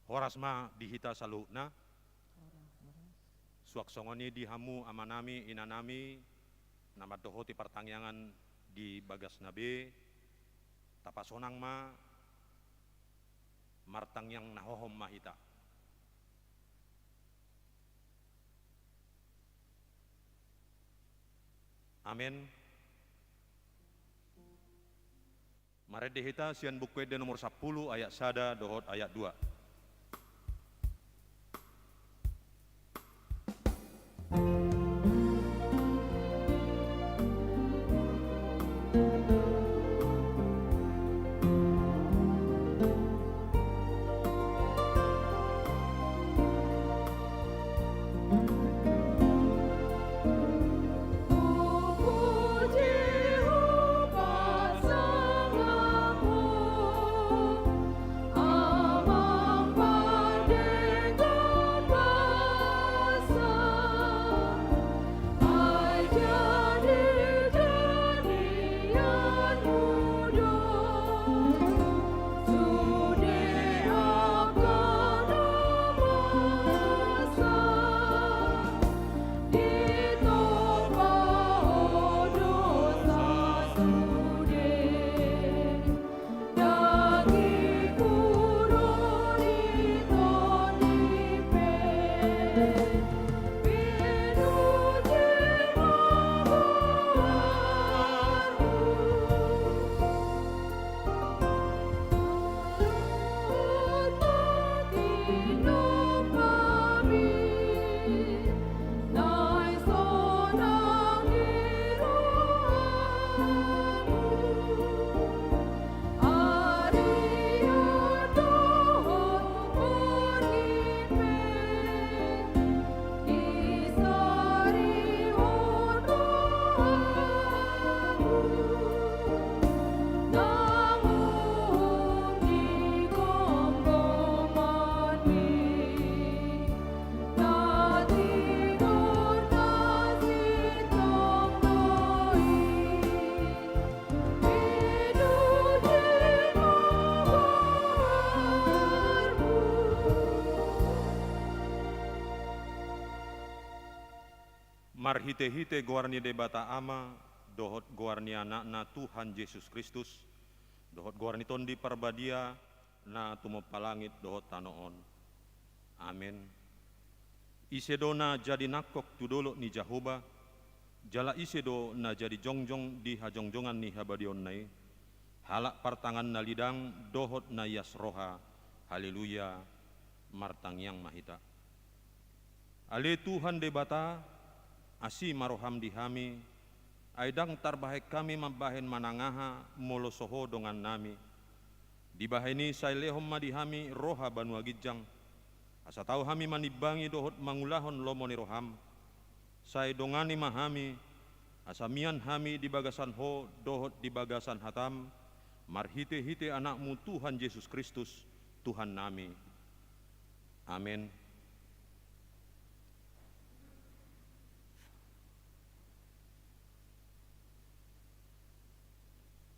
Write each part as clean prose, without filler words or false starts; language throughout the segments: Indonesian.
Horas ma dihita salukna. Suak songoni dihamu amanami inanami nama dohoti pertangyangan di bagas nabe tapasonang ma martang yang nahohom mahita. Amin. Mare dehita sian buku de nomor 10 ayat sada dohot ayat 2. Marhite-hite goarni debata ama, dohot goarni anak-na Tuhan Yesus Kristus, dohot goarni tondi parbadia, na tumopalangit dohot tanoon. Amin. Isedo na jadi nakok tudolo ni Jahoba, jala isedo na jadi jongjong di hajongjongan ni habadion nai, halak partangan na lidang dohot na yasroha, haleluya, martang yang mahita. Ale Tuhan debata, asi maroham dihami, aidang tarbahek kami mabahen manangaha molosoho dongan nami. Dibaheni sailehom madihami roha banua gijang, asa tahu hami manibangi dohot mangulahon lomoni roham. Sai dongani mahami, asa mian hami di bagasan ho dohot di bagasan hatam, marhite-hite anakmu Tuhan Yesus Kristus, Tuhan nami. Amin.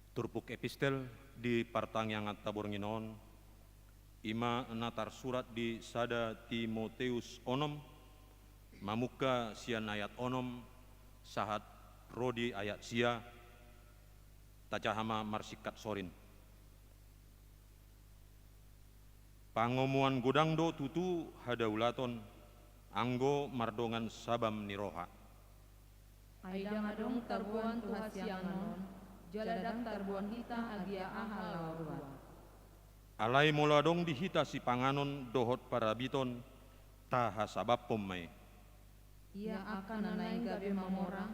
Turpuk epistel di partangyangan tabur nginon, ima natar surat di sada Timoteus onom, mamuka sian ayat onom, sahat rodi ayat sia, tajahama marsikat sorin. Pangomuan godangdo tutu hadaulaton, anggo mardongan sabam niroha. Aidang adong tarbuan tuhasianon, jaladang tarbuan hita agia ahalawarua. Alai moladong dihita si panganon dohot parabiton, taha sabab pomai. Ia akan nanai gabe mamora,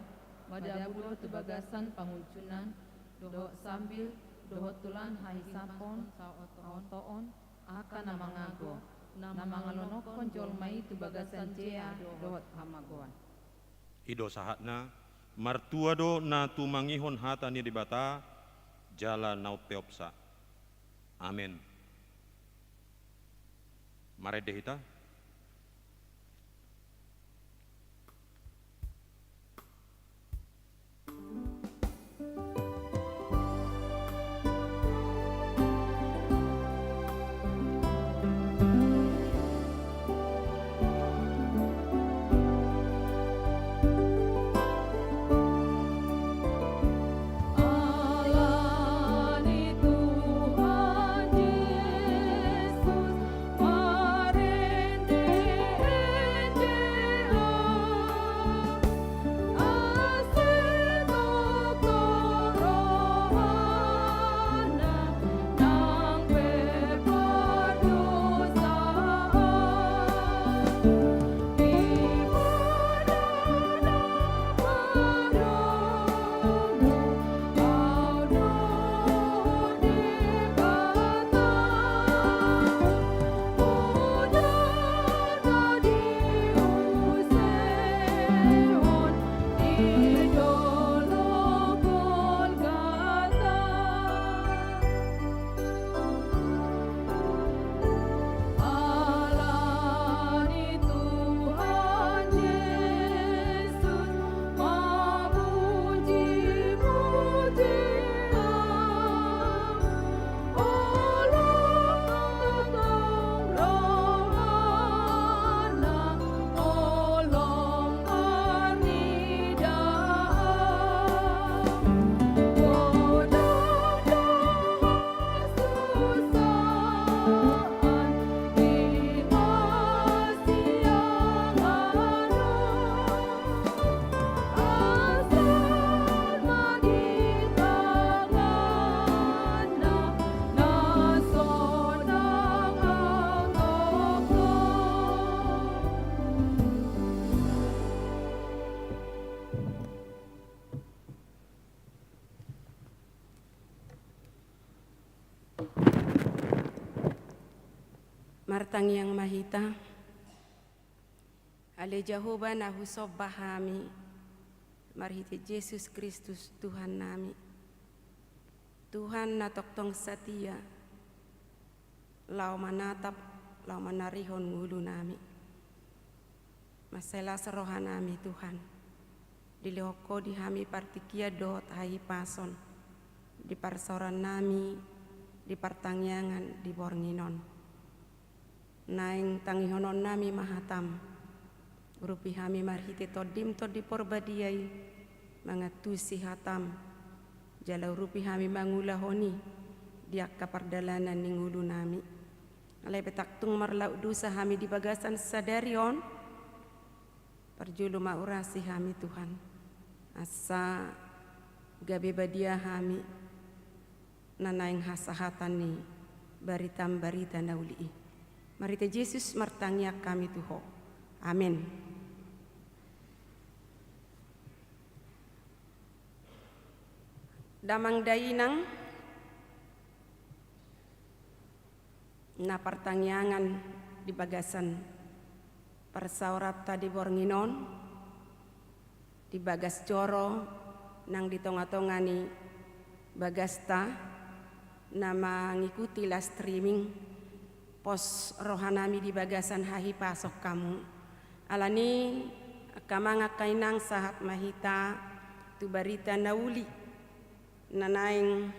madabudo tebagasan panguncunan, dohot sambil, dohot tulan haisapon, saotoon, akan namangago, namangalonokon jolmai tebagasan jea dohot hamagoan. Ido sahatna, martuado na tumangihon hata ni dibata, jala naupeopsa. Amin. Mare dehita. Martang yang mahita, ale Jehovah na husob bahami, marhite Yesus Kristus Tuhan nami. Tuhan na toktong setia, lau manatap, lau manarihon ngulu nami. Masela serohan nami Tuhan, dilehoko dihami partikia dot hai pason, di parsoran nami, di pertangyangan di bornginon. Naing tangihonon nami mahatam, grupi hami marhite todim to di porbadiai, mangatusi hatam, jalau rupi hami mangulahoni, diak kapardalanan ningulu nami. Alai petaktung marlau dusa hami di bagasan sadarion, perjulu maurasi hami Tuhan, asa gabe badia hami, nanaing hasahatan ni baritam barita nauli. Marite Yesus martangnya kami Tuho. Amin. Damang dainang na pertangyangan di bagasan persaurat tadi bornginon di bagas joro nang ditonga-tongani bagasta nama ngikuti la streaming pos rohanami di bagasan hahi pasok kamu alani kamanga kainang sahat mahita tu barita nauli nanaing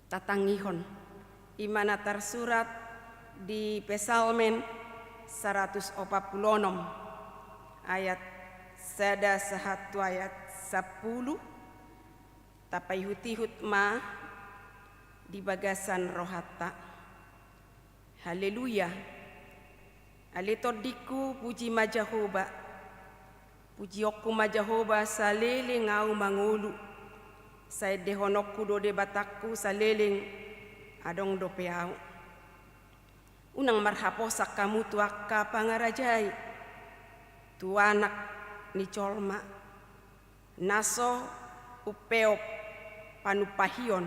tatangihon imana tersurat di Pesalmen 146 ayat sada sahatu ayat 10 tapai hutihut ma di bagasan rohata. Haleluya. Alitodiku puji majahoba. Puji oku majahoba salele ngau mangulu. Saya dehonokku do de batakku saleleng adong do peau. Unang marhaposak kamu tuaka pangarajai. Tuanak ni colma. Naso upeop panupahion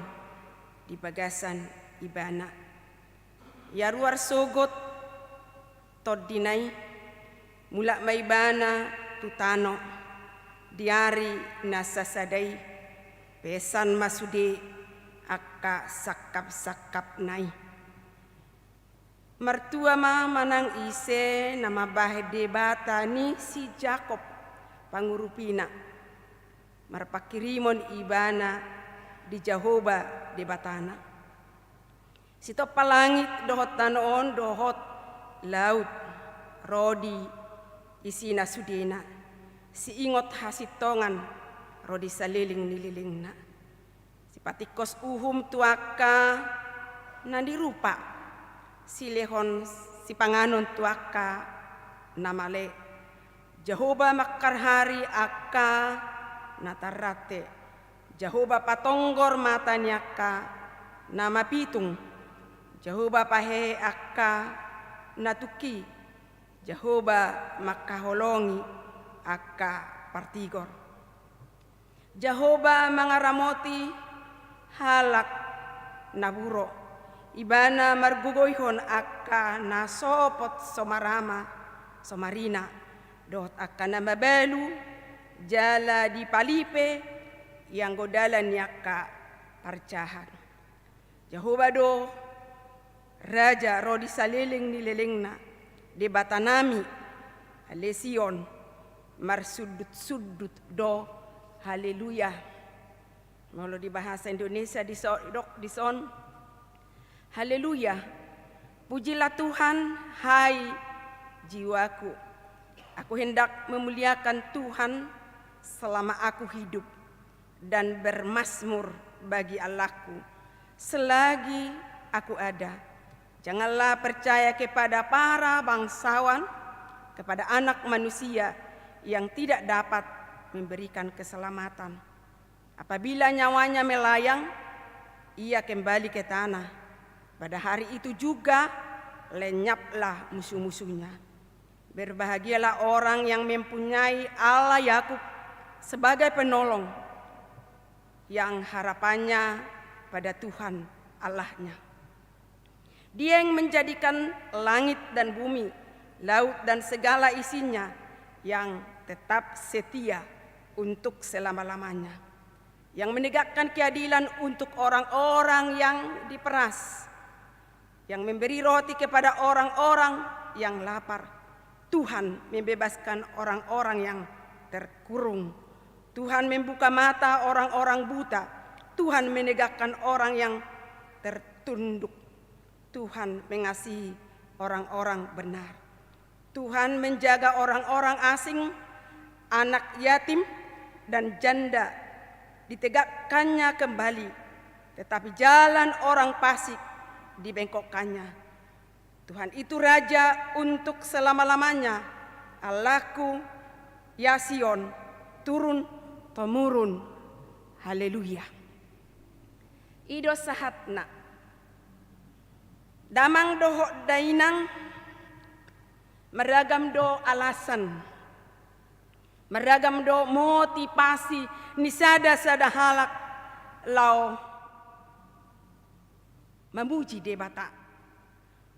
di bagasan ibana. Ya ruar sogot todinai mulak maibana tutano diari nasasadai pesan masude akka sakap nai mertua ma manang ise nama bahde bata ni si Jakob pangurupina marpakirimon ibana di Jehovah de batana. Sito palangit dohot tanoon dohot laut rodi isina sudena si ingot hasitongan rodi saliling nililingna si patikos uhum tuaka nandi rupa si lehon si panganon tuaka namale Jehovah makarhari akka natarate Jehovah patonggor matanyaka nama pitung Jehovah pahe akka natuki Jehovah makaholongi akka partigor Jehovah mangaramoti halak naburo ibana margugoyhon akka nasopot somarama somarina dot akka namabelu jala di palipe yang godalan yakka parcahan Jehovah do Raja rodi saliling nililingna di batanami lesion marsudut do haleluya. Kalau di bahasa Indonesia di son haleluya. Pujilah Tuhan hai jiwaku. Aku hendak memuliakan Tuhan selama aku hidup dan bermazmur bagi Allahku selagi aku ada. Janganlah percaya kepada para bangsawan, kepada anak manusia yang tidak dapat memberikan keselamatan. Apabila nyawanya melayang, ia kembali ke tanah. Pada hari itu juga lenyaplah musuh-musuhnya. Berbahagialah orang yang mempunyai Allah Yakub sebagai penolong, yang harapannya pada Tuhan Allahnya. Dia yang menjadikan langit dan bumi, laut dan segala isinya, yang tetap setia untuk selama-lamanya, yang menegakkan keadilan untuk orang-orang yang diperas, yang memberi roti kepada orang-orang yang lapar. Tuhan membebaskan orang-orang yang terkurung. Tuhan membuka mata orang-orang buta. Tuhan menegakkan orang yang tertunduk. Tuhan mengasihi orang-orang benar. Tuhan menjaga orang-orang asing, anak yatim dan janda ditegakkannya kembali, tetapi jalan orang fasik dibengkokkannya. Tuhan itu Raja untuk selama-lamanya. Allahku, ya Sion, turun temurun. Haleluya. Ido sahatna. Damang doho dainang, meragam do alasan, meragam do motivasi, nisada-sada halak lau memuji debata.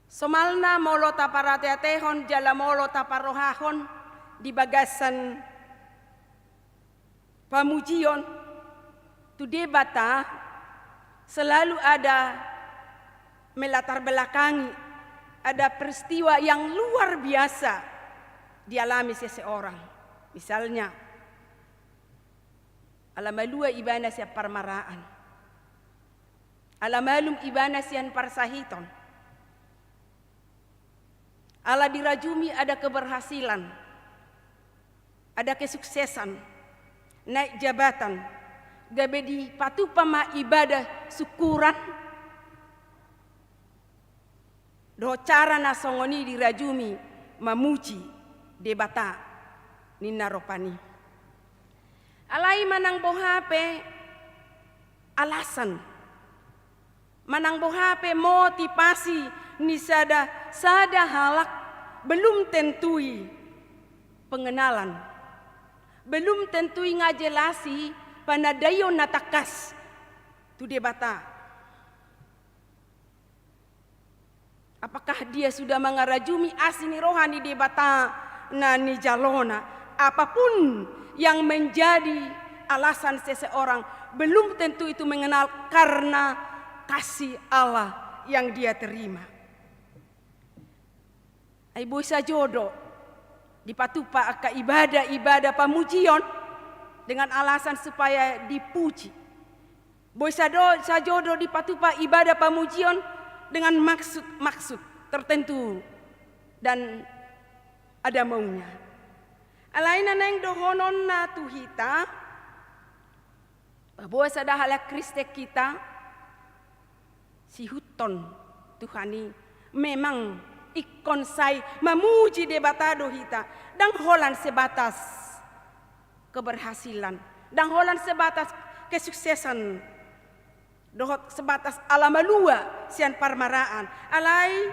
Somalna molo taparateatehon jala molo taparohahon di bagasan pamujion tu debata selalu ada melatar belakangi, ada peristiwa yang luar biasa dialami seseorang. Misalnya alamalua ibana siya parmaraan, alamalum ibana siyan parsahiton, ala dirajumi ada keberhasilan, ada kesuksesan, naik jabatan, gabe di patupama ibadah syukuran, do cara nasongoni dirajumi mamuji debata nina ropani. Alai manang bohape alasan, manang bohape motivasi ni sada halak belum tentui pengenalan, belum tentui ngajelasi panadayon natakas tu debata. Apakah dia sudah mengarajumi asini rohani debata nani jalona? Apapun yang menjadi alasan seseorang, belum tentu itu mengenal karena kasih Allah yang dia terima. Ibu sajodo dipatupa aka ibadah pamujion dengan alasan supaya dipuji. Boy sajodo dipatupa ibadah pamujion dengan maksud tertentu dan ada maunya. Alaina neng dohonon na tuhita bahwa sada halak Kriste kita si huton Tuhani memang ikon sai memuji debata dohita dan holan sebatas keberhasilan, dan holan sebatas kesuksesan, dohot sebatas alamalua sian parmaraan alai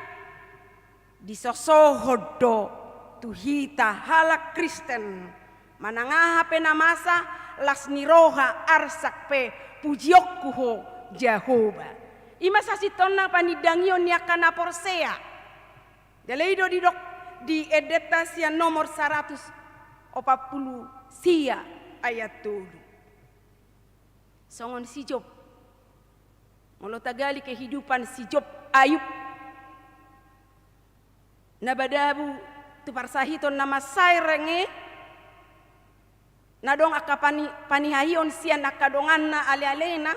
disosohodo tuhita halak Kristen manangaha penamasa las niroha arsak pe pujiokkuho Jehovah ima sasitonna panidangion yakana porsea Deleido di edeta sian nomor 140 sia ayat 7. Songon si Job molo tagali kehidupan si Job Ayub nabadabu tu parsahiton nama sairenge nadong aka panihayon sian akadonganna ale-alena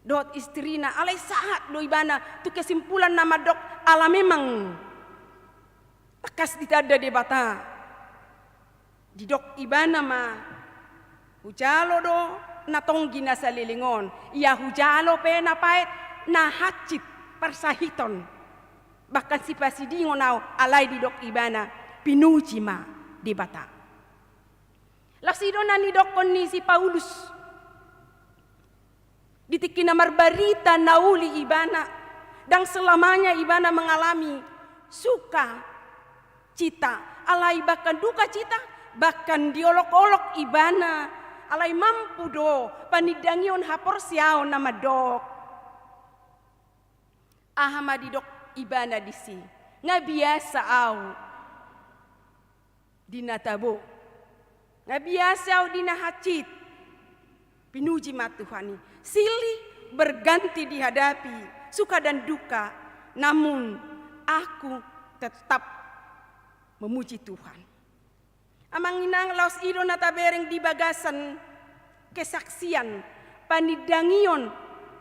dot istrina alai saat do ibana tu kesimpulan nama dok ala memang akas ditada debata di dok ibana ma hujalo do natonggi na salilingon ia hujalo pe na pait na hacit parsahiton bahkan si pasidingon nau alai di dok ibana pinuji ma debata lasidona ni dokon ni si Paulus ditikina marbarita nauli ibana dan selamanya ibana mengalami suka cita alai bahkan duka cita bahkan diolok-olok ibana alay mampu do panidangion hapor siaw na madok. Ahama di dok ibana disi nga biasa aw dinatabo nga biasa aw dinahacit pinuji matuhani silih berganti dihadapi suka dan duka, namun aku tetap memuji Tuhan. Amang inang laos ido natabereng di bagasan kesaksian panidangion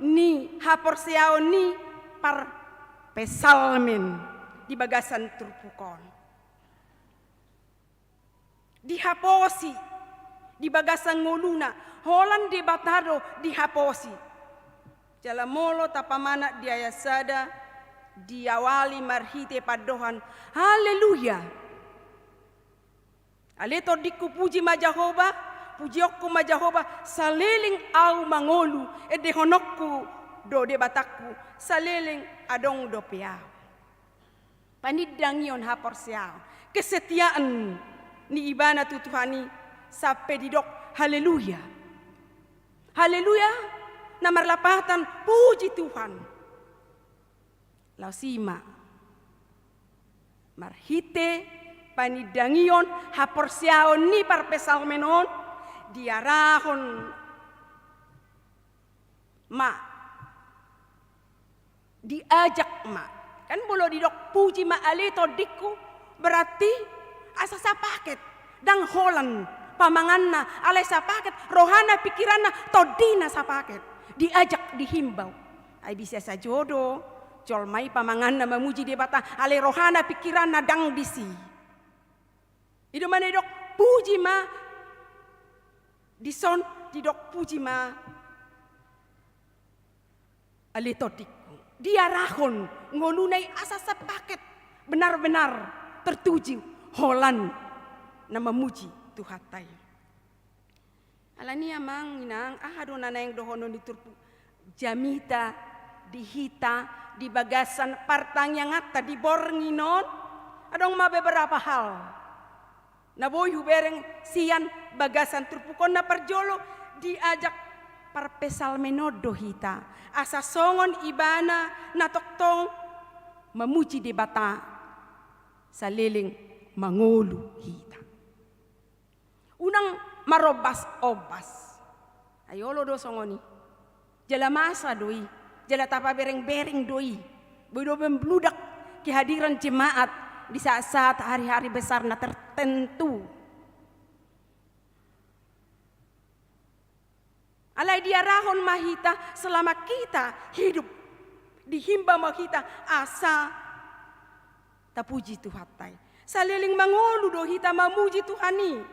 ni haporseaon ni par pesalmen di bagasan turpukon. Dihaposi di bagasan ngoluna, holan di batado dihaposi. Jalamolo tapamana diayasada diawali marhite padohan. Haleluya. Aleto diku puji majahoba, pujiokku majahoba, saliling au mangolu, edehonokku do de batakku, saliling adong do piao. Panidangion hapor siao, kesetiaan ni ibana tutuhani sampai didok haleluya. Haleluya, namarlapatan puji Tuhan. Lausima, marhite panidangion hapor siao ni parpesalmenon diarahon ma diajak ma kan bolo didok puji ma alito diku berarti asa sapaket dang holan pamanganna alay sapaket rohana pikiranna todina sapaket diajak dihimbau ay bisa sajodo colmai pamanganna memuji debata alay rohana pikiranna dang disi ido mana dok puji ma dison didok puji ma alito diku diarahon ngolunai asa sepaket benar-benar tertuju holan na memuji Tuhan tay. Alani amang inang ahado nanayang dohono di turpu jamita dihita di bagasan partang yang atta di bornginon adong ma beberapa hal. Na boy hubereng sian bagasan turpukon na perjolo diajak parpesal menodo hita asa songon ibana natoktong memuji debata saliling mangulu hita unang marobas obas ayolo do songoni jala masa doi jala tapa bereng-bereng doi bodo membludak kehadiran jemaat di saat-saat hari-hari besar na tertentu. Alay diarahon mahita selama kita hidup dihimba mahita asa tapuji Tuhan tay. Saliling mangolu do hita mamuji Tuhani.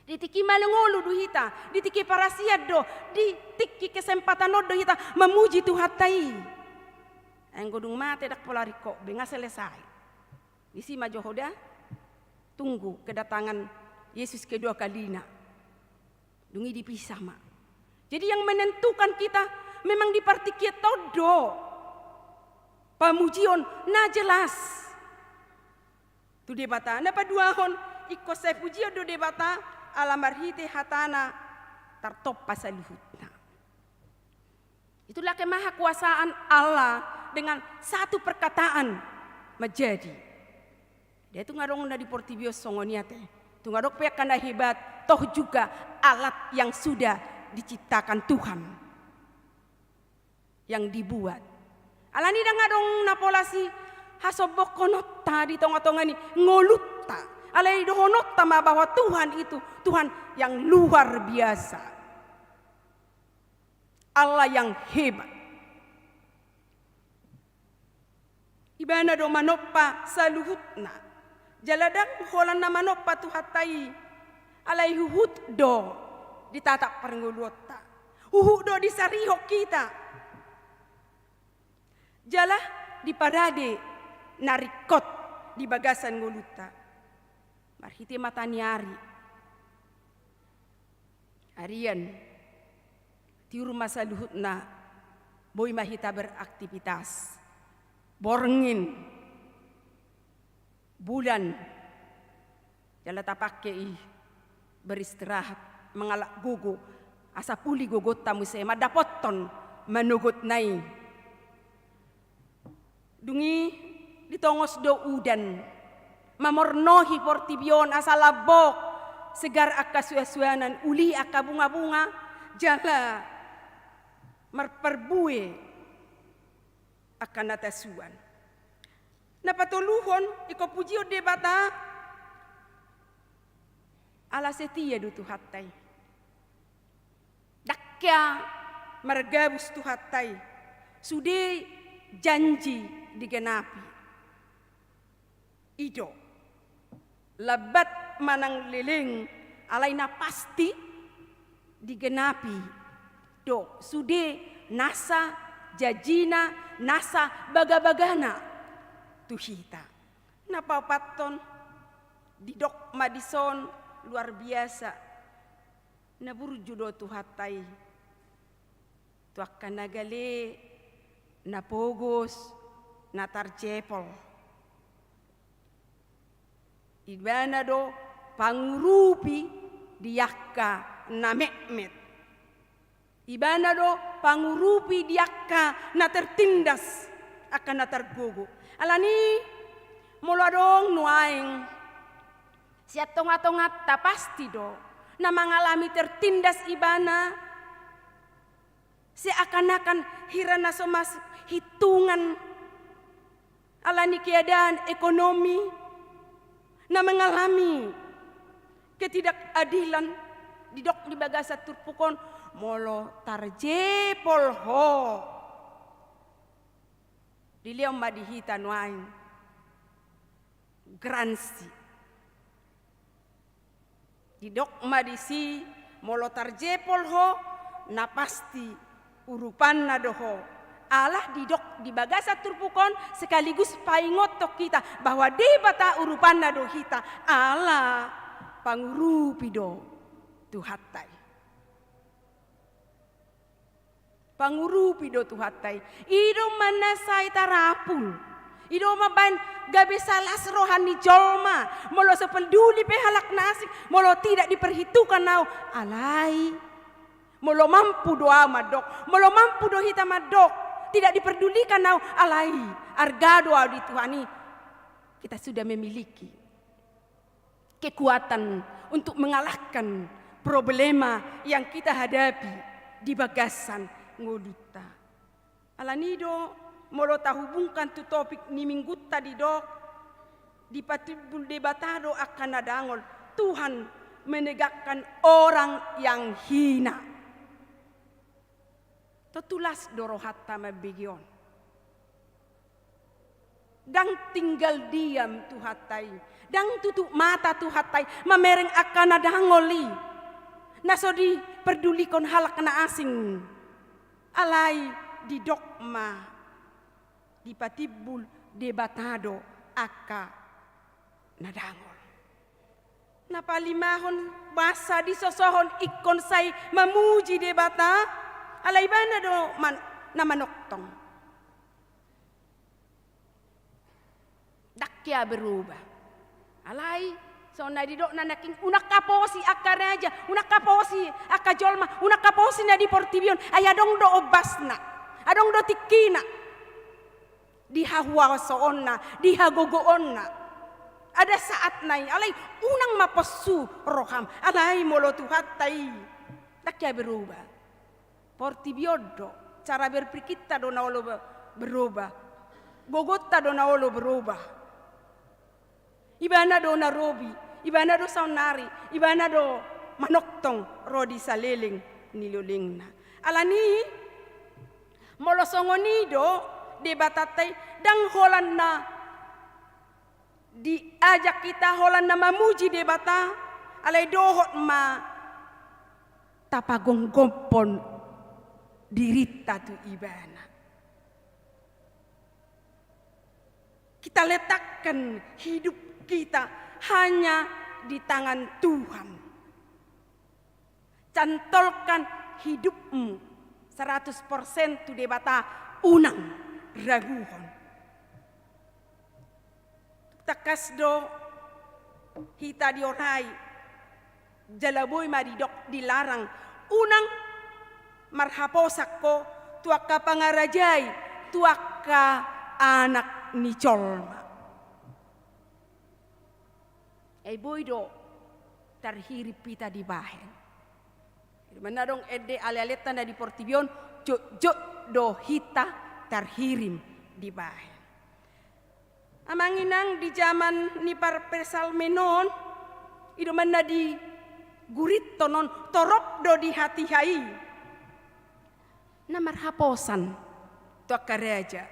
Ditiki malengolu do hita, ditiki parasiat do, ditiki kesempatan do hita memuji Tuhan tay. Ang godung mate dak polari kok benga selesai. Isi majohoda tunggu kedatangan Yesus kedua kalinya. Dungi dipisah mak. Jadi yang menentukan kita memang dipartikia todo. Pamujion na jelas. Tu debata na paduahon iko saya pujio do debata alamarhite hatana tartop pasaluhutna. Itulah kemahakuasaan Allah dengan satu perkataan menjadi. Dia itu ngarong na di portibio songoniate. Tu ngarok pek kana hebat toh juga alat yang sudah diciptakan Tuhan yang dibuat. Alani da ngadong napolasi hasobok konota di tonga-tonga ni ngolutta. Alai dohonotta ma bahwa Tuhan itu Tuhan yang luar biasa. Allah yang hebat. Ibana do manoppa saluhutna. Jaladang holan na manoppa tuhatai. Alai huhut do ditatak pernguluta. Huhut do disarihok kita. Jalah di parade narikot di bagasan nguluta. Marhiti mataniari. Arian di rumah saluhutna boy mahita beraktivitas. Borngin bulan jala tapake beristirahat mengalak gogo asa puli gogot tamu saya madapoton manugot nai dungi ditongos do udan mamornohi portibion asa labok segar akka suasuanan uli akka bunga-bunga jala marperbue akan natasuan napatuluhon iko pujio debata ala setia du tuhattai dakya margabus tuhattai sude janji digenapi ido labat manang leleng alaina pasti digenapi do sude nasa jajina nasa baga-bagana tuhita napapaton didok madison luar biasa naburjudo tuhatai tu akan nagale napogos natarcepol ibana do pangurupi diakka na mekmet ibana do pangurupi diakka na tertindas akan na tergogo alani muladong nuaing siat tongat-tongat ta pasti do na mengalami tertindas ibana seakan-akan hirana somas hitungan alani keadaan ekonomi na mengalami ketidakadilan didok di bagasa turpukon molo tarjepol ho diliau madihita nuaing gransi didok madisi molo tarjepol ho na pasti urupan na doho alah didok di bagasa turpukon sekaligus paingotok kita bahwa di bata urupan na dohita ala pangurupi do tuhatai pangurupi do tuhatai ido manasai tarapul ido maban gabe salas rohani jolma molo sependuli pehalak nasik molo tidak diperhitungkan nau alai molo mampu doa madok molo mampu do hita madok tidak diperdulikan nau alai arga doa di Tuhani kita sudah memiliki kekuatan untuk mengalahkan problema yang kita hadapi di bagasan ngoduta alanido molo tahubungkan tu topik ni minggu tadi dok di patibul debatado akan nadangol Tuhan menegakkan orang yang hina tetulas dorohatta mabigion dang tinggal diam tuhatai dang tutup mata tuhatai mamereng akan nadangoli nasodi perdulikon halak na asing alai di dogma di patibul debatado aka nadangol napalimahon basa di sosohon ikon say mamuji debata alai bana do na manoktong dakya berubah alai so na didok na naking unak kaposi akka raja unak kaposi akka jolma unak kaposi na di portibion ayadong do obasna adong do tikina dihawa soonna dihagogoonna ada saat nai alai unang maposu roham alai molo tuhatai dakya berubah portibiodo cara berpikir kita do naolo berubah gogotta do naolo berubah ibana do narobi ibana do saunari ibana do manoktong rodi saleling nilolingna alani molo songonido debatatai dang holanna diajak kita holanna mamuji debata alai dohot ma tapagong gompon dirita tu ibana kita letakkan hidup kita hanya di tangan Tuhan cantolkan hidupmu 100% tu debata unang raguhon takas do hita diorai jalaboy maridok dilarang. Unang marhaposak ko tuaka pangarajay, tuaka anak ni Cholma. Ay boy do tarhirip pita di bahen. Manadong ede ale-aletan na di Portibion, jo do hita tarhirim di bahen. Amanginang di zaman ni Parpesal menon, ido man na di gurit tonon torop do di hati hai. Na marhaposan to akareja.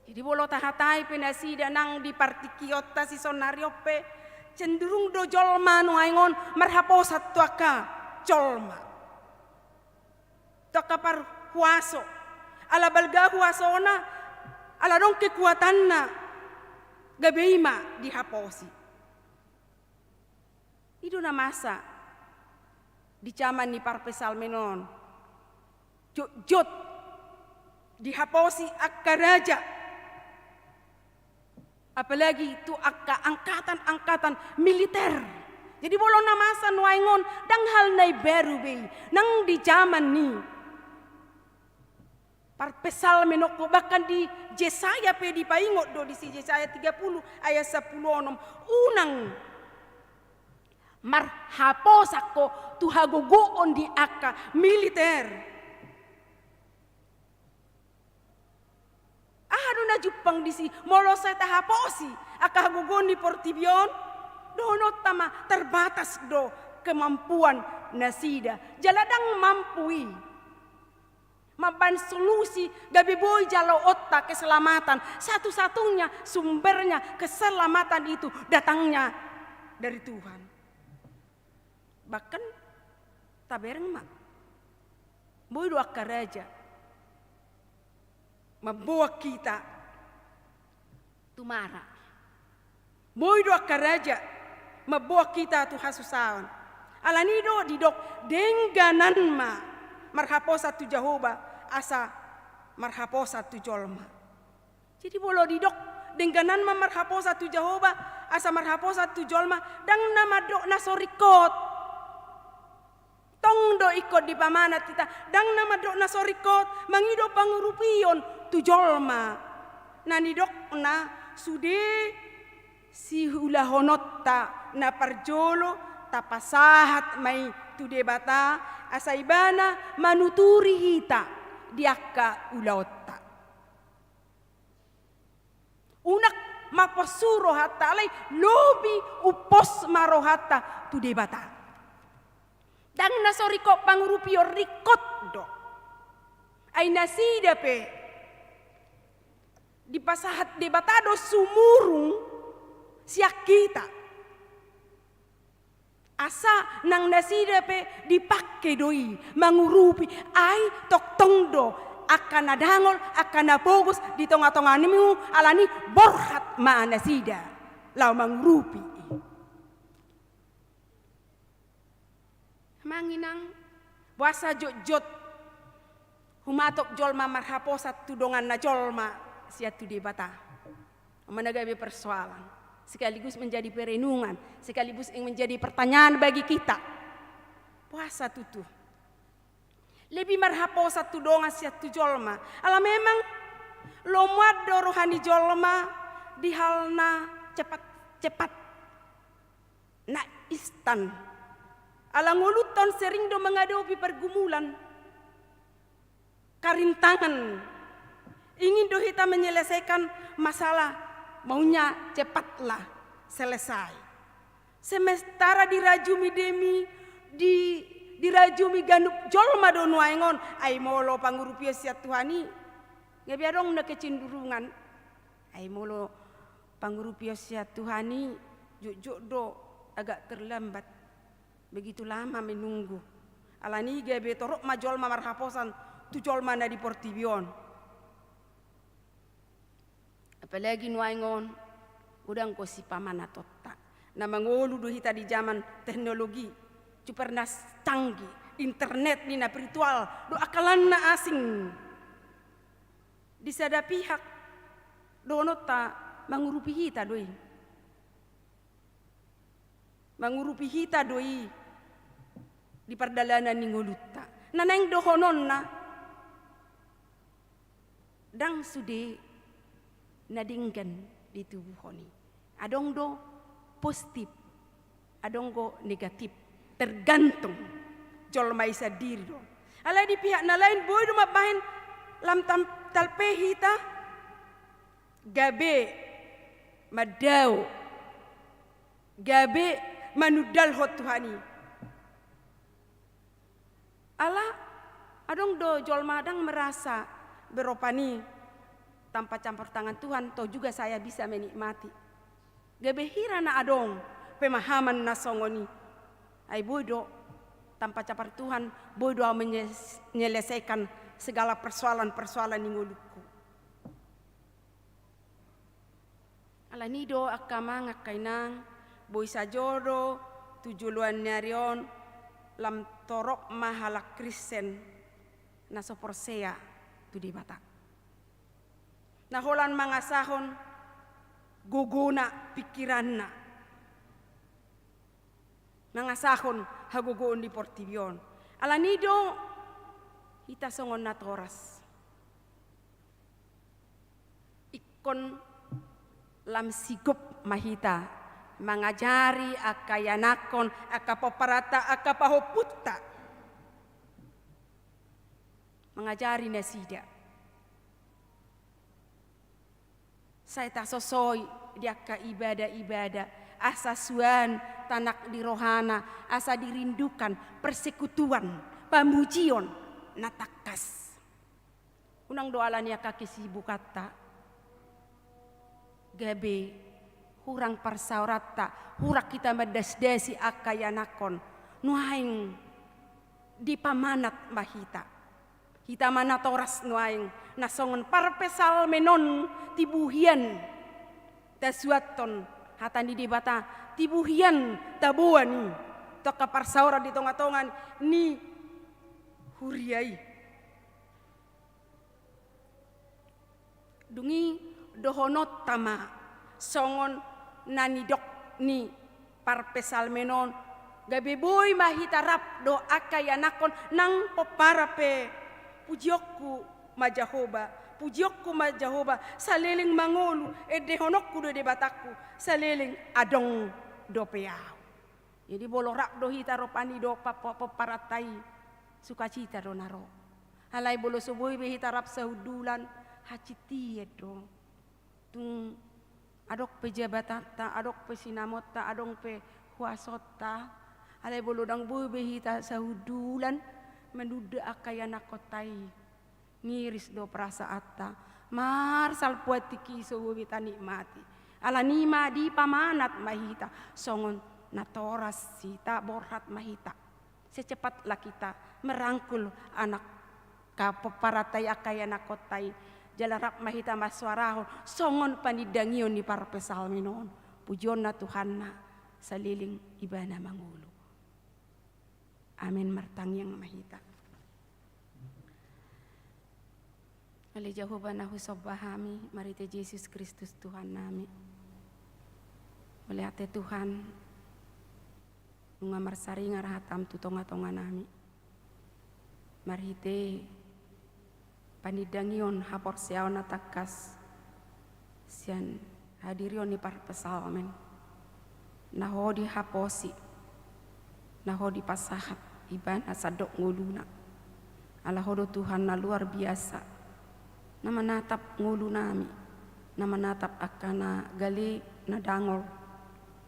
Jadi bolo tahatai penasida nang di partikiota si sonariope cenderung do jolma no aingon marhaposat to aka jolma. To aka par huaso. Ala balga huasona ala dong kekuatanna gabeima dihaposi. Itu na masa di zaman ni Parpesal menon jot dihaposi akka raja, apalagi itu akka angkatan militer. Jadi bolong na masa nuaingon dang hal nai beru be nang di zaman ni Parpesal menoko bahkan di Yesaya pe di paingot do di si Yesaya 30 ayat 10 unang marhaposako tuhagogoon di aka militer. Na jupang di si molo sa tahaposi aka hagogoon di Portibion donot tama terbatas do kemampuan nasida jaladang mampui maban solusi gabi boy jalo otak keselamatan satu-satunya sumbernya keselamatan itu datangnya dari Tuhan. Bahkan tabereng mak boy doa raja membawa kita tumara boy doa raja membawa kita tu hasusawan alanido didok dengganan ma marhaposa tu Jehovah asa marhaposa tu jolma. Jadi bolo didok dengganan ma marhaposa tu Jehovah asa marhaposa tu jolma dang nama dok nasorikot tong do ikot di pamanat kita dang nama dok nasorikot mangido pangurupion tu jolma nani dok na sude si hulahonotta na parjolo tapasahat mai tu debata asaibana manuturi hita diakka ulaotta unak mapasuro hatta alay lobi upos marohata tu debata dang nasoriko pangurupio rikot do ay nasida pe di pasahat debatado sumurung siak kita asa nang nasida pe dipakai doi mangurupi ay toktong do akan nadangol akan nabogus di tonga-tonga nimu alani borhat ma nasida lau mangurupi manginang buasa jot humatok jolma marhaposat tudongan na jolma siatu debata menagabi persoalan sekaligus menjadi perenungan, sekaligus yang menjadi pertanyaan bagi kita. Puasa tutu. Lebih marhaposa tu donga siatu jolma. Ala memang lomuad do rohani jolma di halna cepat-cepat. Na instan. Ala nguluton sering do menghadapi pergumulan. Karintangan. Ingin do kita menyelesaikan masalah maunya cepatlah selesai. Semestara dirajumi demi dirajumi ganup jolma do nuaingon ay molo pangurupio sia Tuhani ngebiarong na kecenderungan ay molo pangurupio sia Tuhani jujuk do agak terlambat begitu lama menunggu alani gebe torok ma jolma marhaposan tu jolma na di Portibion. Apalagi nuaingon udang ko si pamana totta na mangolu do hita di zaman teknologi cupernas canggih internet ni na virtual do akalan na asing di sada pihak do nota mangurupi hita doi mangurupi hita doi di perdalanan ni ngolutta naneng dohonon na dang sude nadinggan di tubuh honi adong do positif adong go negatif tergantung jolma isa diri do ala di pihak na lain boy do mabahin lam talpe hita gabe madao gabe manudal hot Tuhani ala adong do jolma dang merasa beropani tanpa campur tangan Tuhan toh juga saya bisa menikmati gabe hirana adong pemahaman nasongoni ai bodo tanpa campur Tuhan bodo menyelesaikan segala persoalan-persoalan yang nguluku ala nido akama ngakainang boy sajodo tujuluan nyarion lam torok mahala Kristen na soporsea tu di Batak na holan mangasahon guguna pikiranna mangasahon hagugoon di Portibion ala nido hita songon na toras ikon lam sigop mahita mangajari akayanakon akapaparata akapahoputta mangajari na sida saya tak sosoi dia ka ibadah-ibadah asa suan tanak di rohana asa dirindukan persekutuan pamujion natakas unang doalan ya kaki sibuk kata gabe hurang parsaurata hurak kita medasdesi akayanakon nuaing di pamanat mahita hita mana toras nuaing nasongon parpesal menon tibuhian tasuaton hatani di bata tibuhian tabuani toka parsaura di tonga-tongan ni huriai dungi dohonot tama songon nanidok ni parpesal menon gabe boy mahitarap do akayanakon nang poparape pujiokku majahoba saliling mangolu dehonokku do de batakku saliling adong do peau jadi bolorak do hitaropani do paparatai sukacita do naro halai bolo subuhi be hitarap sahudulan haciti do tung adok pe jabatata adok pe sinamota adong pe huasota alai bolodang boy behita sahudulan menuda akayana kotai ngiris do perasa atta marsal puatiki so wita nikmati ala nima di pamanat mahita songon natoras sita borhat mahita secepatlah kita merangkul anak kapaparatai akayana kotai jalarap mahita maswaraho songon panidangion ni parpesal minon pujon na Tuhan na saliling ibana mangulu amin martangyang mahita ali Jehovah na husobahami marite Yesus Kristus Tuhan nami oleh ate Tuhan ngamar sari ngarahatam tutonga-tonga nami marite panidangion hapor siaon atakas sian hadirion ni parpesal men naho di haposi naho di pasahat iban asadok nguluna ala hodo Tuhan na luar biasa na manatap ngulu nami na manatap akana gali na dangol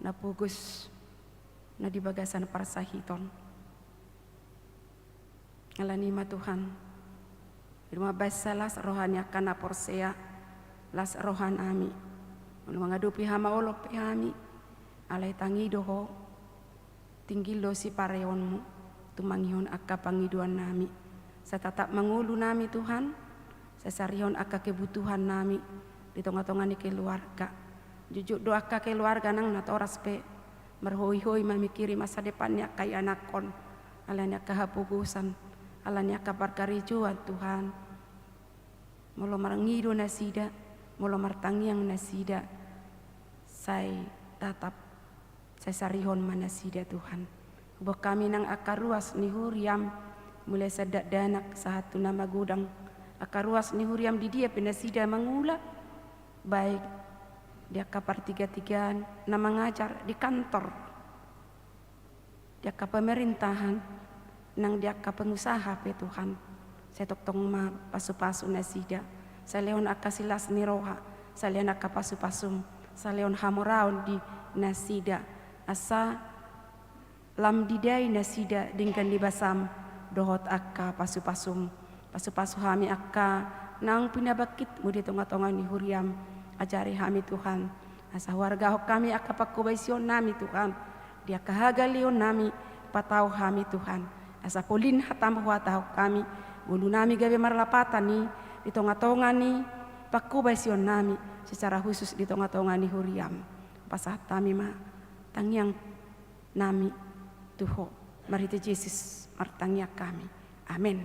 na pugus na di bagasan parsahiton ala nima Tuhan Irma basalas rohani akana porsea las rohan ami mengadupi hama olop hami alai tangi doho tinggi lo si pareonmu tumangion akka pangiduan nami satatap mangulu nami Tuhan sesarion akka kebutuhan nami di tonga-tonga ni keluarga jujuk doa akka keluarga nang natoras pe merhoi-hoi memikiri masa depannya kaya anakon alanya kehapugusan alanya kabar karijuan Tuhan molo marangido nasida molo martangiang nasida say tatap sesarihon manasida Tuhan. Ubah kami nang akaruas ni huriam mulai sedak danak satu nama gudang akaruas ni huriam di dia penasida mengula baik dia kapar tiga-tigaan nama ngajar di kantor dia ka pemerintahan nang dia ka pengusaha pe Tuhan setok tong ma pasu-pasu nasida saleon akasilas ni roha saleon akapasu-pasum saleon hamoraun di nasida asa lam didai nasida dingkan di basam dohot akka pasu-pasum pasu-pasu hami akka nang pinabakit mudi tonga-tonga ni huriam ajari hami Tuhan asa warga hok kami akka pakubaision nami Tuhan dia kahagalion nami patau hami Tuhan asa polin hatam huata hok kami bulu nami gawe marlapatan ni di tonga-tonga ni pakubaision nami secara khusus di tonga-tonga ni huriam pasah tami ma tangyang nami Tuho marite Yesus martangya kami amin.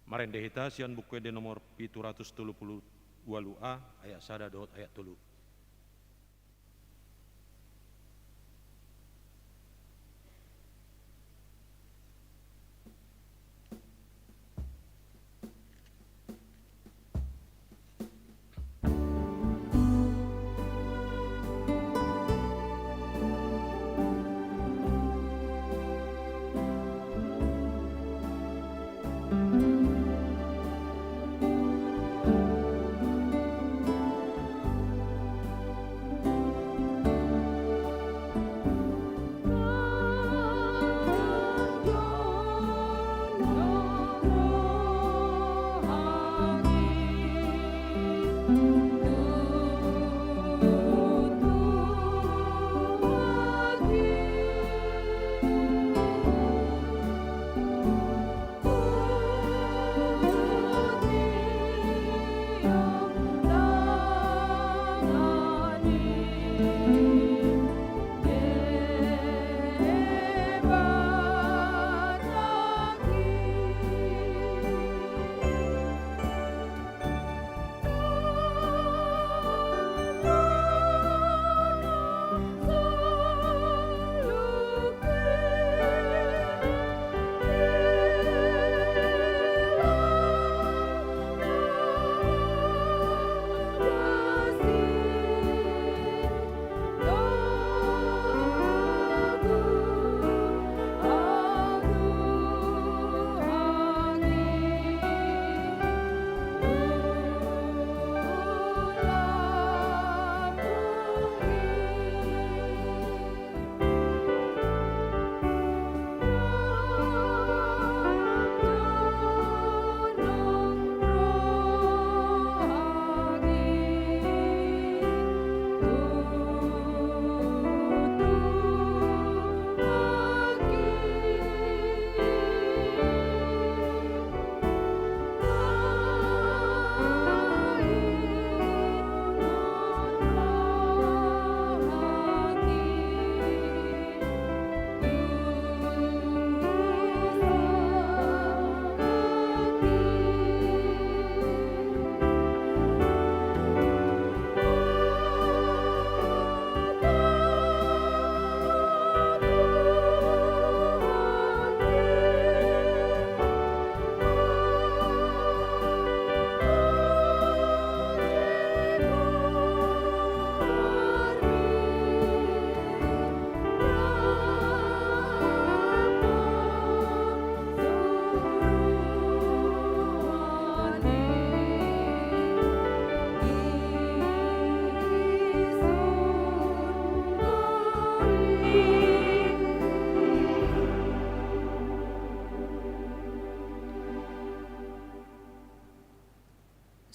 Marendehita sian buku de nomor 738 A ayat sada dot ayat 3.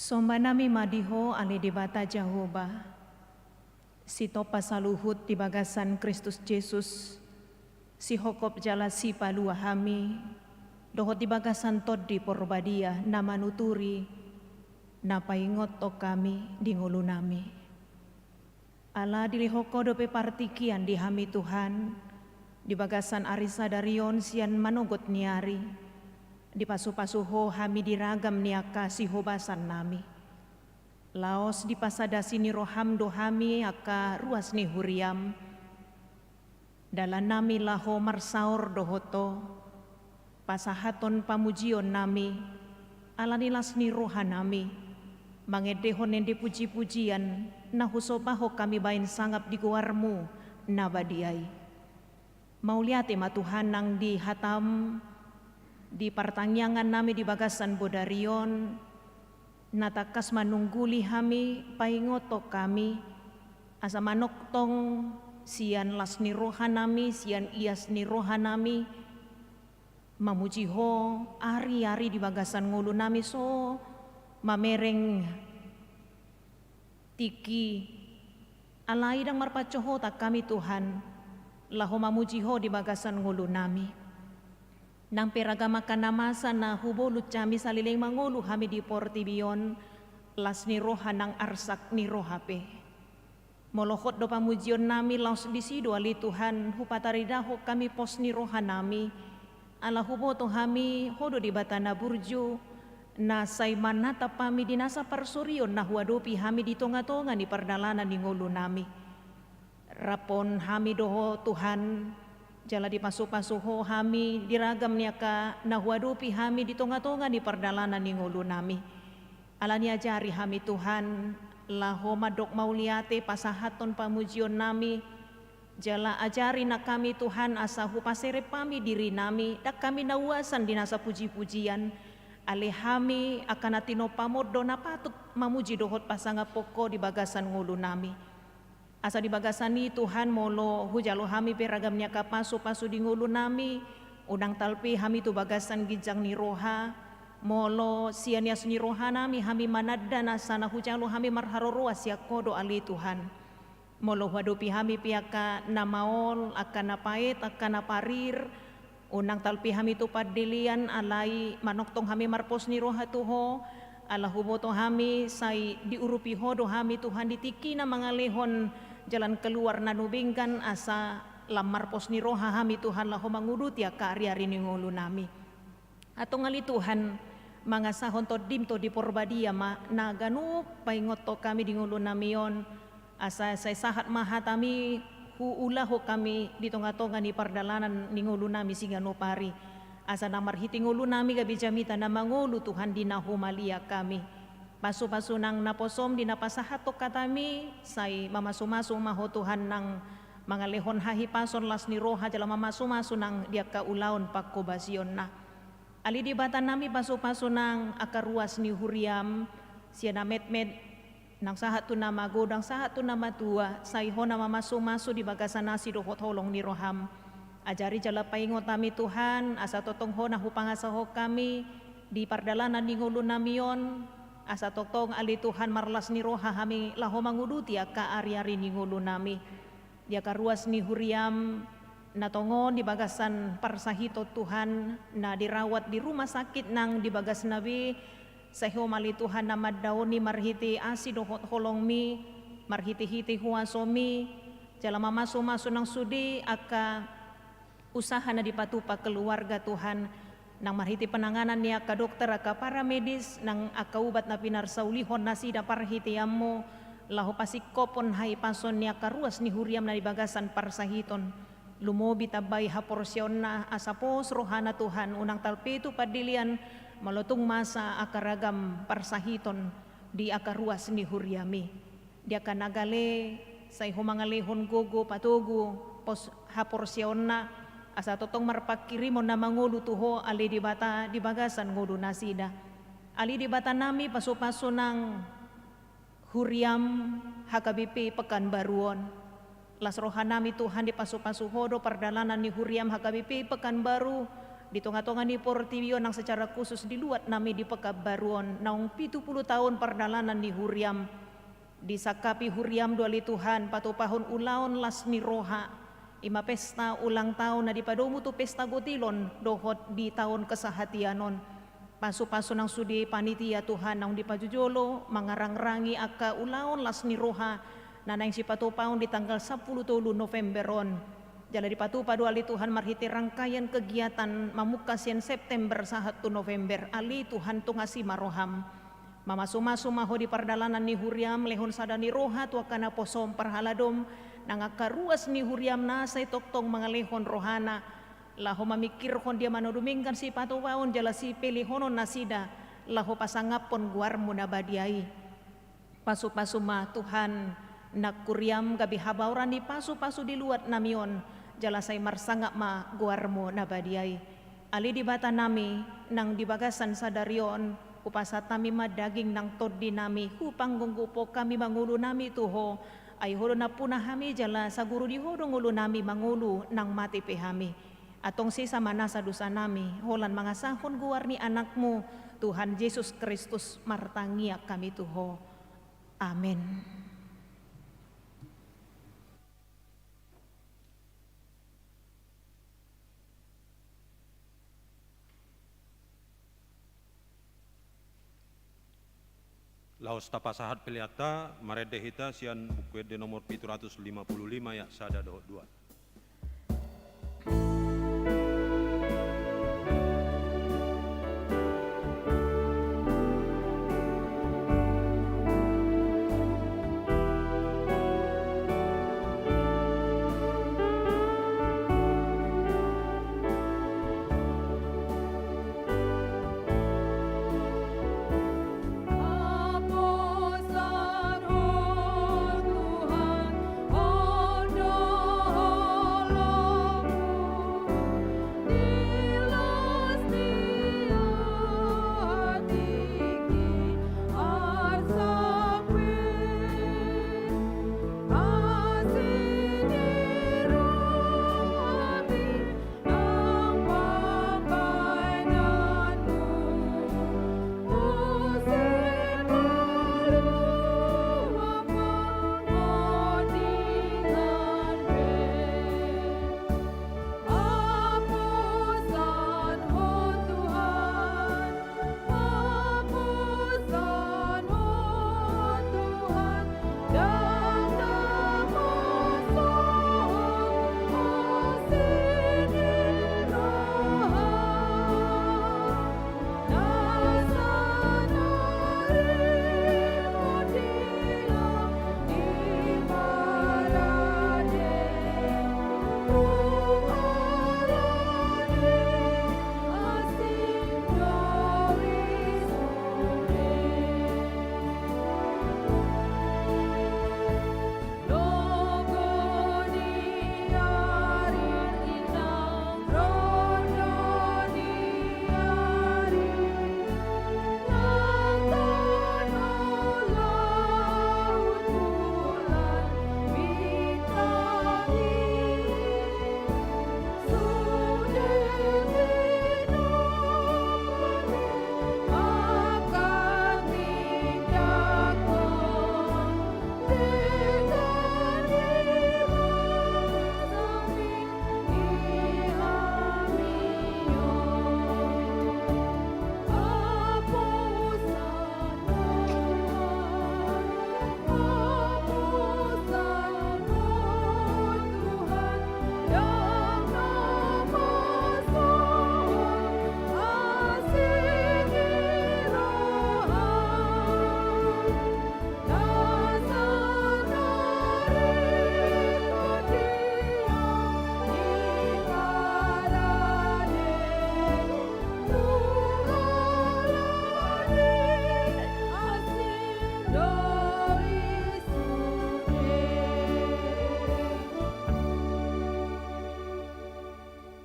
Sombanami madiho ale debata Jehovah, sito pasaluhut di bagasan Kristus Yesus, si hokop jala si palua hami, dohot di bagasan tod di porbadia nama nuturi, napaingot to kami di ngulu nami. Ala dilihoko dope partikian di hami Tuhan, di bagasan arisa darion sian manogot niari, di pasu-pasuho hami diragam niaka si hobasan nami. Laos di pasadasi ni roham dohami aka ruas ni huriam, dalan nami laho marsaur dohoto, pasahaton pamujion nami, alanilas ni roha nami, mangedehon yang dipuji-pujian, nahusobaho kami bain sangap di guarmu nabadiai. Mauliate matuhan nang dihatam, di pertangyangan nami di bagasan bodarion, natakas manungguli hami paingoto kami, asa manoktong sian las ni roha nami, sian ias ni roha nami, mamujiho ari-ari di bagasan ngulu nami so mamereng tiki alai dang marpacoho tak kami Tuhan laho mamujiho di bagasan ngulu nami nang peragama kanamasa na hubolut kami saliling mangulu hami di portibion las ni roha nang arsak ni roha pe molohot do pamujion nami laos di sido ali Tuhan hupataridaho kami pos ni roha nami ala hubo to hami hodo di batana burju na say manata pami di nasa parsuryon na huadopi hami di tonga-tonga ni pardalanan ni ngulu nami. Rapon hami doho Tuhan, jala di pasu-pasuho hami diragam niya ka na huadopi hami di tonga-tonga ni pardalanan ni ngulu nami. Ala niya jari hami Tuhan, laho madok mauliate pasahaton pamujion nami, jala ajari na kami Tuhan asa hupasere pami diri nami, dak kami nawasan di nasa puji-pujian, alehami akan atino pamod do na patut mamuji dohot pasanga poko di bagasan ngulu nami. Asa di bagasan ni Tuhan molo hujalo hami peragam niya kapaso-paso di ngulu nami, udang talpi hami tu bagasan gijang ni roha, molo sianias ni roha nami hami manadda na sana hujalo hami marharoroa siya kodo ali Tuhan. Molo hadupi hami piaka na maol akan napait akan naparir, unang talpi hami tu padilian alai manoktong hami marpos ni roha tuho ala huboto hami say diurupi hodo hami Tuhan ditiki na mga lehon jalan keluar nanubingkan asa lamar pos ni roha hami Tuhan laho manguduti ya kaari-ari ni ngulu nami atong ngali Tuhan mga sahon to dim to di porbadia ma naganu paingoto kami di ngulu namion asa say sahat mahatami huulaho kami di tonga-tonga ni pardalanan ni ngulu nami sigano pari asa namarhiti ngulu nami gabi jamita na mangulu Tuhan di nahumalia kami paso-paso nang naposom di napasahatok katami say mamaso-maso maho Tuhan nang mga lehon hahipason las ni roha jala mamaso-maso nang dia kaulaon pakobasyon na ali di bata nami paso-paso nang akaruas ni huriam siya na met-met nang sahat tu nama godang sahat tu nama tua sayho nama maso-maso di bagasan nasi dohot holong ni roham ajari jala paingot kami Tuhan asa totong ho na hupangasaho kami di pardalanan ni ngulu namion asa totong ali Tuhan marlas ni roha hami laho manguduti ka ari-ari ni ngulu nami dia karuas ni huriam natongon di bagasan parsahito Tuhan na dirawat di rumah sakit nang di bagas nabi sayo mali Tuhan na maddaon ni marhiti asi dohot holong mi marhiti-hiti huasomi jala mamaso-maso ng sudi aka usaha na dipatupa keluarga Tuhan nang marhiti penanganan niya ka dokter aka para medis nang akaubat na pinarsaulihon na sida parhiti ammo laho pasikopon hay pason niya karuas ni huriam na dibagasan parsahiton lumobi tabay haporsyon na asapos rohana Tuhan unang talpitu padilian malotong masa akaragam parsahiton di akaruas ni huriami dia kanagale say humangalehon gogo patugo pos haporsyon na asa totong marpakirimon na mangulu tuho ali di bata di bagasan ngudu nasida ali di bata nami paso-paso ng huriam hakabipi Pekanbaruon las roha nami Tuhan di paso-paso hodo pardalanan ni huriam hakabipi Pekanbaru di tonga-tonga ni Portibio nang secara khusus diluat nami di Pekanbaruon naung 70 tahun pardalanan ni huriam di sakapi huriam duali Tuhan patupahon ulaon las ni roha ima pesta ulang tahun na di padomu tu pesta gotilon dohot di tahun kesahatianon paso-paso nang sudi panitia Tuhan nang di pajujolo mangarang-rangi aka ulaon las ni roha nanang si patupaon di tanggal 10 November ron. Jala di patupado ali Tuhan marhiti rangkaian kegiatan mamukasien September 1 November ali Tuhan tu ngasih maroham. Mamasu-masu maho di pardalanan ni huriam lehon sadani roha tuakana posom parhaladom nangakaruas ni huriam na say toktong mga lehon rohana. Laho mamikir hon dia manudumingkan si patupaon jala si pelihonon nasida laho pasangapon guarmo na badiay. Pasu-pasuma Tuhan nakuriam gabi habauran di pasu-pasu di luat namion jala say marsangap ma guarmo na badiay. Ali di bata nami nang dibagasan sa darion upasa tami madaging nang toddi nami hupang gunggupo kami mangulo nami tuho ay hulo na punahami jala sa guru di hodong ulo nami mangulo nang mati pehami. Atong sisa mana sa dosa nami holan mga sahon guar ni anakmu Tuhan Yesus Kristus martangiak kami tuho. Amen. Laos tapasahat peliata maredehita sian buku de nomor 755 ya sada dohot 2.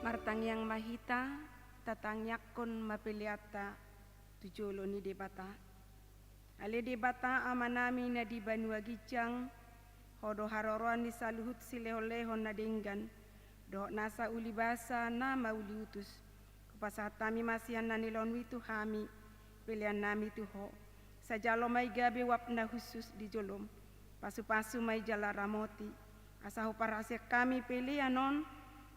Martang yang mahita tatang yakon mapiliata tujolo ni debata. Ale debata amanami na di Banua Gijang hodo haroroan ni saluhut silehon-lehon na denggan do nasa uli basa na mauli utus kupasatami masihan na nilon witu hami pilihan nami tuho sajalo may gabi wapna khusus di jolom pasu-pasu may jala ramoti asahu parasya kami pilihan non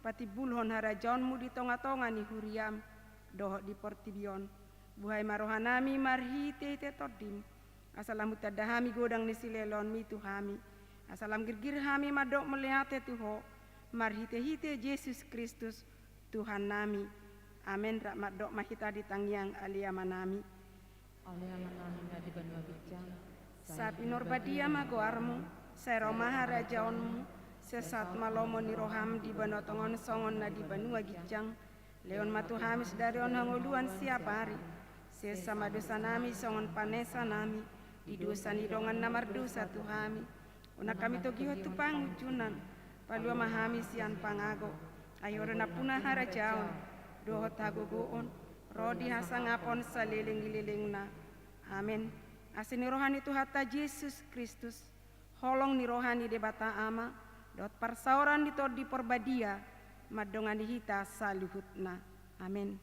pati bulhon harajonmu di tonga-tonga ni huriam doh di portibion buhay marohanami marhite te todim asalamu tadahami godang ni silelon mi tuhami Asalam girgir hami madok melihat Tuho, marhite-hite Yesus Kristus Tuhan nami. Amin. Rak madok mahita di tangyang alia manami. Oleh amanami di benua bijang. Saat inor badia magoarmu, seromaha rajaonmu, sesat malomo niroham di banotongon songon na di benua gijang. Leon matu hamis dari on hangoluan siap hari. Sesama dosa nami songon panesa nami, di dosa nidongan namar dosa Tuhami. Una kami togiho tu pangucunan, palua mahami sian pangago. Ayo rena punah harajaon, dohot hagogoon, rodi hasangapon saliling-lilingna. Amin. Asini rohani tu hatta Yesus Kristus, holong ni rohani de bata ama, dot parsauran di perbadia, madongan di hita saluhutna. Amin.